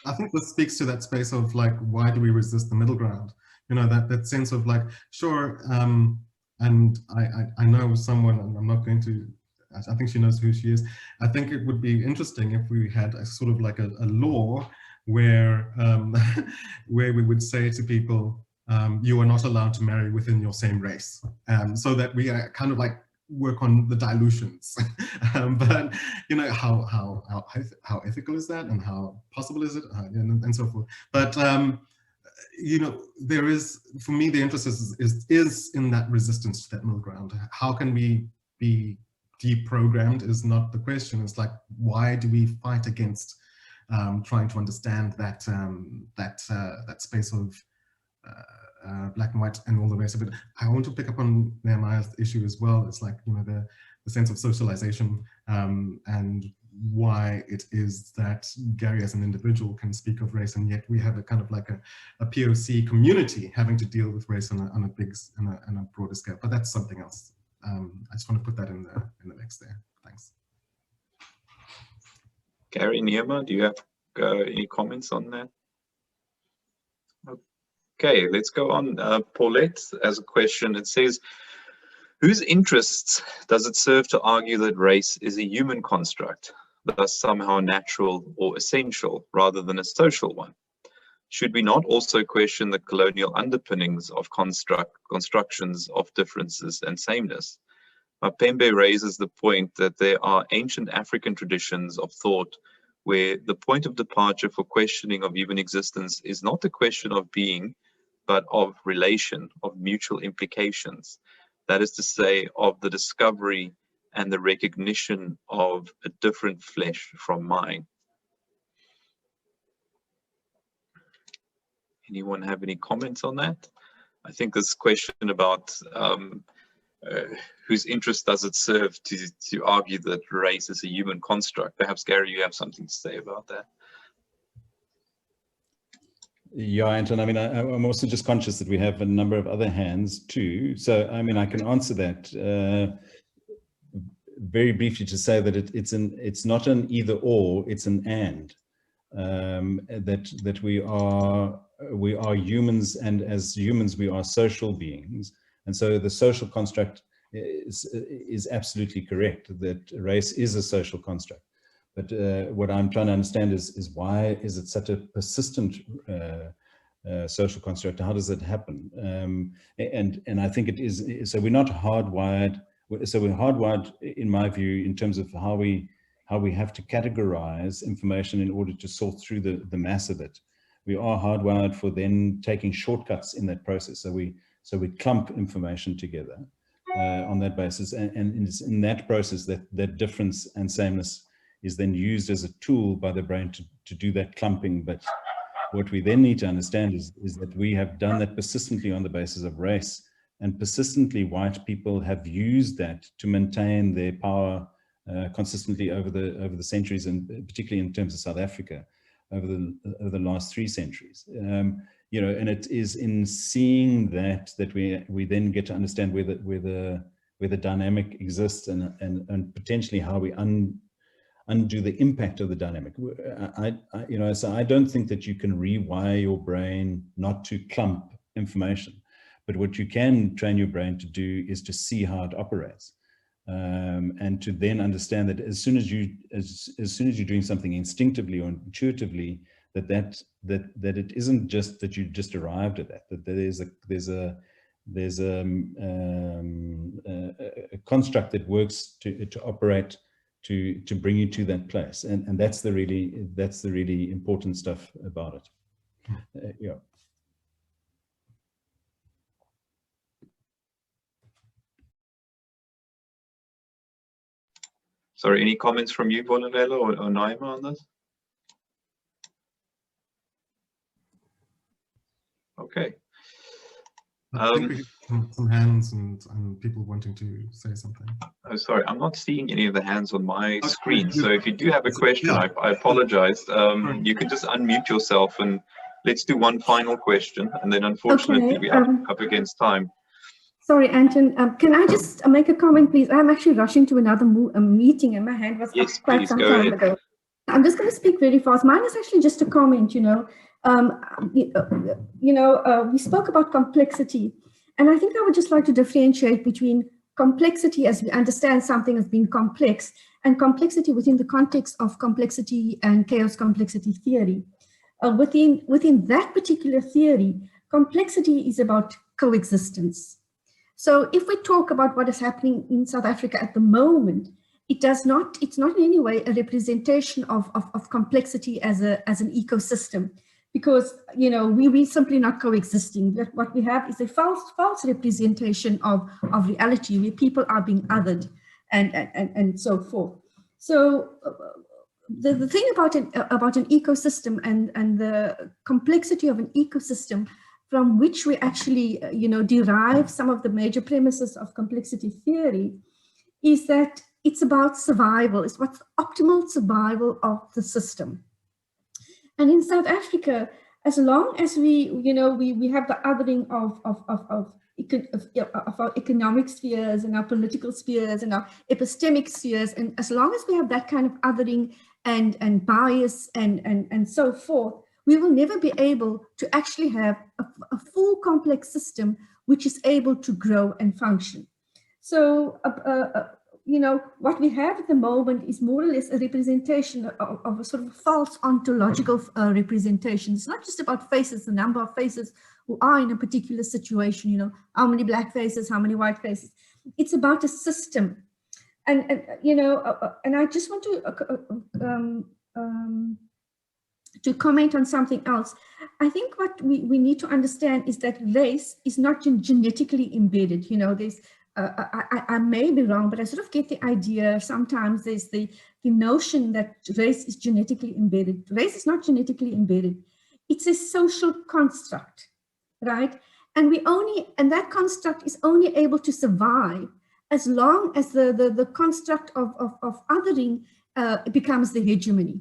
I think this speaks to that space of like, why do we resist the middle ground? You know, that sense of like, sure, and I know someone, and I'm not going to, I think she knows who she is. I think it would be interesting if we had a sort of like a law where where we would say to people, you are not allowed to marry within your same race, so that we kind of like work on the dilutions. But you know, how ethical is that, and how possible is it, and so forth. But you know, there is, for me, the interest is in that resistance to that middle ground. How can we be deprogrammed is not the question. It's like, why do we fight against trying to understand that that space of black and white and all the rest of it? I want to pick up on Nehemiah's issue as well. It's like, you know, the sense of socialization and why it is that Gary as an individual can speak of race, and yet we have a kind of like a POC community having to deal with race on a broader scale. But that's something else. I just want to put that in the mix there. Thanks. Gary, Nehemiah, do you have any comments on that? Okay, let's go on. Paulette has a question. It says, whose interests does it serve to argue that race is a human construct, thus somehow natural or essential rather than a social one? Should we not also question the colonial underpinnings of constructions of differences and sameness? Mapembe raises the point that there are ancient African traditions of thought where the point of departure for questioning of human existence is not the question of being, but of relation, of mutual implications. That is to say, of the discovery and the recognition of a different flesh from mine. Anyone have any comments on that? I think this question about whose interest does it serve to argue that race is a human construct? Perhaps, Gary, you have something to say about that. Yeah, Anton, I mean, I'm also just conscious that we have a number of other hands too. So, I mean, I can answer that very briefly to say that it's not an either or, it's an and. That we are humans, and as humans we are social beings, and so the social construct is absolutely correct, that race is a social construct. But what I'm trying to understand is why is it such a persistent social construct? How does it happen? And I think it is, so we're not hardwired. So we're hardwired, in my view, in terms of how we have to categorize information in order to sort through the mass of it. We are hardwired for then taking shortcuts in that process. So we clump information together on that basis, and it's in that process that difference and sameness is then used as a tool by the brain to do that clumping. But what we then need to understand is that we have done that persistently on the basis of race, and persistently white people have used that to maintain their power consistently over the centuries, and particularly in terms of South Africa over the last 3 centuries. You know, and it is in seeing that we then get to understand where the dynamic exists, and potentially how we undo the impact of the dynamic. You know, so I don't think that you can rewire your brain not to clump information, but what you can train your brain to do is to see how it operates, and to then understand that as soon as you're doing something instinctively or intuitively, that it isn't just that you just arrived at that there's a construct that works to operate to bring you to that place, and that's the really important stuff about it. Yeah. Sorry, any comments from you, Vulindlela or Naima, on this? Okay. I think we have some hands and people wanting to say something. Oh, sorry, I'm not seeing any of the hands on my screen. So if you do have a question, I apologize. You can just unmute yourself, and let's do one final question. And then unfortunately, we are up against time. Sorry, Anton, can I just make a comment, please? I'm actually rushing to another meeting, and my hand was up quite some time ago. I'm just going to speak very fast. Mine is actually just a comment, you know. We spoke about complexity, and I think I would just like to differentiate between complexity as we understand something as being complex, and complexity within the context of complexity and chaos complexity theory. Within that particular theory, complexity is about coexistence. So if we talk about what is happening in South Africa at the moment, it's not in any way a representation of complexity as an ecosystem, because, you know, we're simply not coexisting. What we have is a false representation of reality, where people are being othered and so forth. So the thing about an ecosystem and the complexity of an ecosystem, from which we actually, derive some of the major premises of complexity theory, is that it's about survival. It's what's the optimal survival of the system. And in South Africa, as long as we have the othering of our economic spheres and our political spheres and our epistemic spheres, and as long as we have that kind of othering and bias and so forth, we will never be able to actually have a full complex system which is able to grow and function. So, what we have at the moment is more or less a representation of a sort of false ontological representation. It's not just about faces, the number of faces who are in a particular situation, how many black faces, how many white faces. It's about a system. And I just want to comment on something else. I think what we need to understand is that race is not genetically embedded. There's I may be wrong, but I sort of get the idea. Sometimes there's the notion that race is genetically embedded. Race is not genetically embedded. It's a social construct, right? And that construct is only able to survive as long as the construct of othering becomes the hegemony.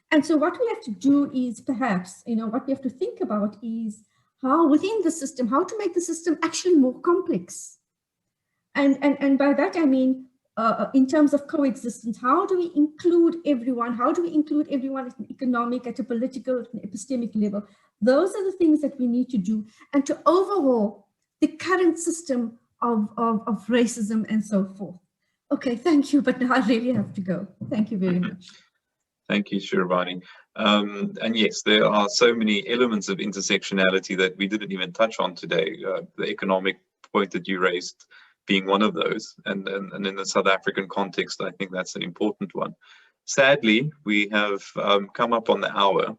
And so what we have to do is perhaps, what we have to think about is how within the system, how to make the system actually more complex. And by that, I mean, in terms of coexistence, how do we include everyone? How do we include everyone at an economic, at a political, at an epistemic level? Those are the things that we need to do, and to overhaul the current system of racism and so forth. Okay, thank you, but now I really have to go. Thank you very much. Thank you, Shirvani. And yes, there are so many elements of intersectionality that we didn't even touch on today. The economic point that you raised being one of those, and in the South African context, I think that's an important one. Sadly, we have come up on the hour.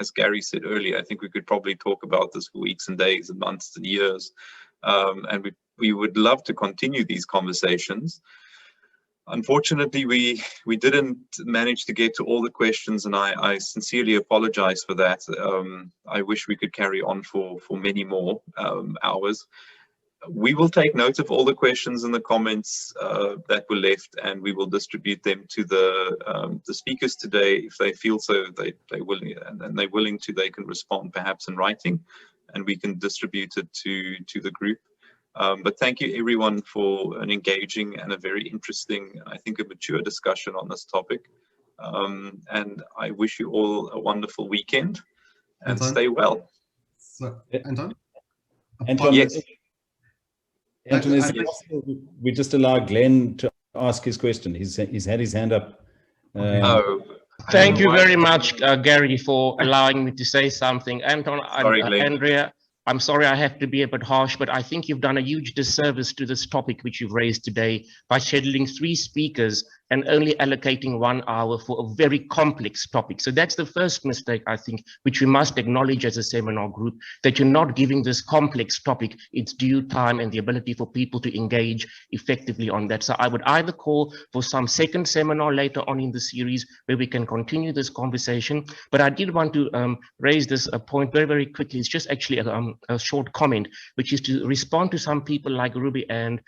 As Gary said earlier, I think we could probably talk about this for weeks and days and months and years, and we would love to continue these conversations. Unfortunately, we didn't manage to get to all the questions, and I sincerely apologize for that. I wish we could carry on for many more hours. We will take note of all the questions and the comments that were left, and we will distribute them to the speakers today. If they feel so, they're willing to, they can respond perhaps in writing, and we can distribute it to the group. But thank you everyone for an engaging and a very interesting, I think a mature discussion on this topic. And I wish you all a wonderful weekend and stay well. So, Anton? Yes. Anton, we just allow Glenn to ask his question. He's had his hand up. Thank you very much, Gary, for allowing me to say something. Anton, Andrea, I'm sorry I have to be a bit harsh, but I think you've done a huge disservice to this topic which you've raised today by scheduling 3 speakers and only allocating 1 hour for a very complex topic. So that's the first mistake, I think, which we must acknowledge as a seminar group, that you're not giving this complex topic its due time and the ability for people to engage effectively on that. So I would either call for some second seminar later on in the series where we can continue this conversation. But I did want to raise this point very, very quickly. It's just actually a short comment, which is to respond to some people like Ruby and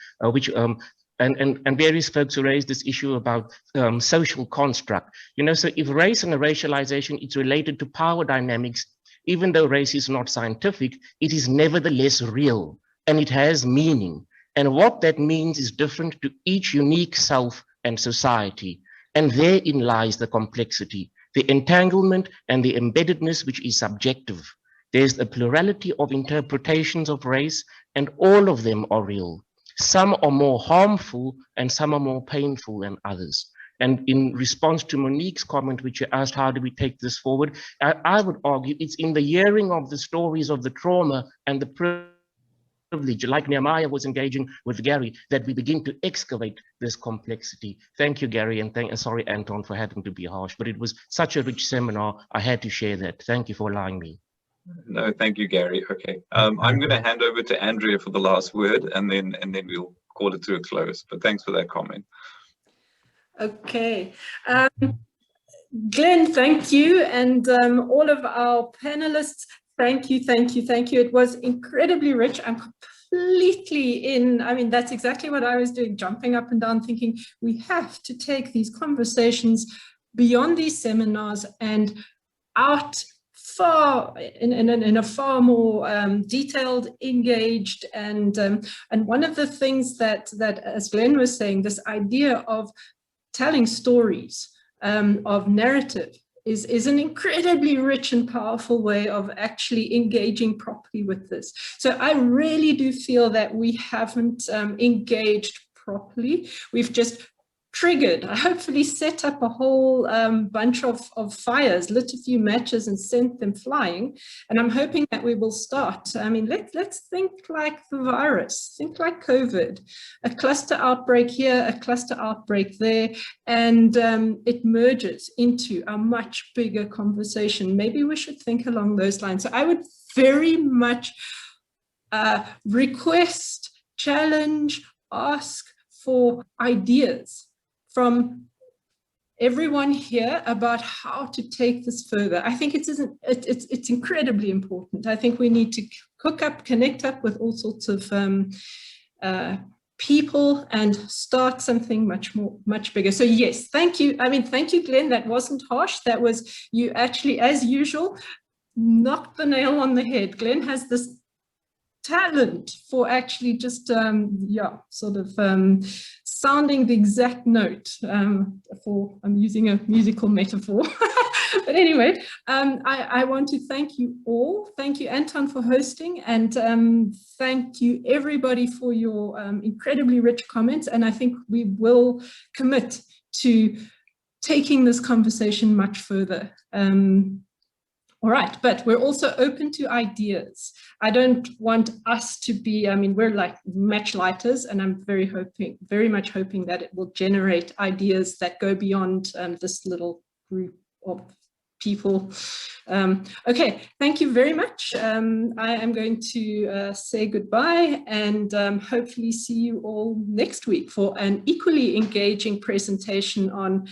and various folks who raised this issue about social construct. So if race and racialization is related to power dynamics, even though race is not scientific, it is nevertheless real and it has meaning. And what that means is different to each unique self and society. And therein lies the complexity, the entanglement and the embeddedness, which is subjective. There's a plurality of interpretations of race, and all of them are real. Some are more harmful and some are more painful than others. And in response to Monique's comment, which you asked, how do we take this forward? I would argue it's in the hearing of the stories of the trauma and the privilege, like Nehemiah was engaging with Gary, that we begin to excavate this complexity. Thank you, Gary, and sorry, Anton, for having to be harsh, but it was such a rich seminar. I had to share that. Thank you for allowing me. No, thank you, Gary. Okay, I'm going to hand over to Andrea for the last word, and then we'll call it to a close. But thanks for that comment. Okay, Glenn, thank you, and all of our panelists, thank you. It was incredibly rich. I'm completely in, I mean, that's exactly what I was doing, jumping up and down, thinking we have to take these conversations beyond these seminars and out far in a far more detailed, engaged, and one of the things that as Glenn was saying, this idea of telling stories, of narrative, is an incredibly rich and powerful way of actually engaging properly with this. So I really do feel that we haven't engaged properly. We've just triggered, hopefully set up a whole bunch of fires, lit a few matches and sent them flying. And I'm hoping that we will start. I mean, let's think like the virus, think like COVID, a cluster outbreak here, a cluster outbreak there, and it merges into a much bigger conversation. Maybe we should think along those lines. So I would very much request, challenge, ask for ideas from everyone here about how to take this further. I think it's incredibly important. I think we need to connect up with all sorts of people and start something much bigger. So yes, thank you. I mean, thank you, Glenn. That wasn't harsh. That was, you actually, as usual, knocked the nail on the head. Glenn has this talent for actually just sort of sounding the exact note, for, I'm using a musical metaphor. But anyway, I want to thank you all. Thank you, Anton, for hosting, and thank you everybody for your incredibly rich comments. And I think we will commit to taking this conversation much further. All right, but we're also open to ideas. I don't want us to be, I mean, we're like match lighters, and I'm very much hoping that it will generate ideas that go beyond this little group of people. Okay, thank you very much. I am going to say goodbye and hopefully see you all next week for an equally engaging presentation on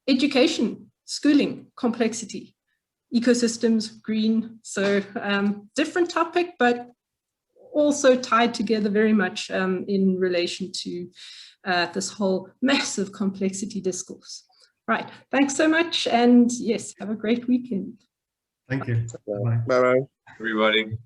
education, schooling, complexity, ecosystems, green. So different topic, but also tied together very much in relation to this whole massive complexity discourse. Right, thanks so much, and yes, have a great weekend. Thank you. Bye-bye. Everybody.